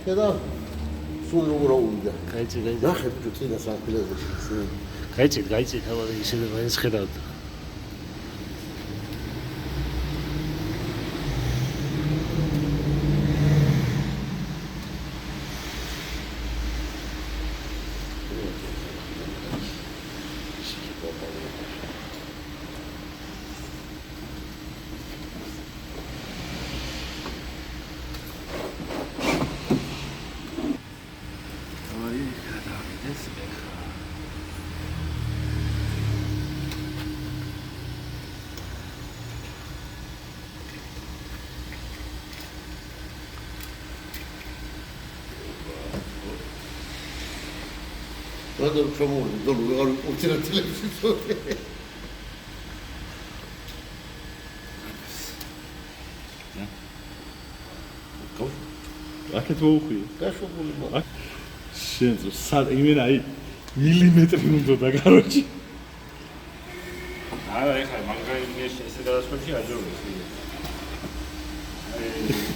შედა სულ როგორ აუვიდა. გაიცი. ნახე ბიჭო წინა საფილაზე. გაიცი, თავად ისინი მაინც ხედავთ. რადგან ჩამოვიდა დოლ ვეღარ უწირა ტელევიზორზე. აქეთ მოუხვიე. გაშვებული მაგ. შენ იმენ აი მილიმეტრი უნდა და კაროჩი. არა ეხლა მაგარი ესე გადასვლებში აჯობებს. აი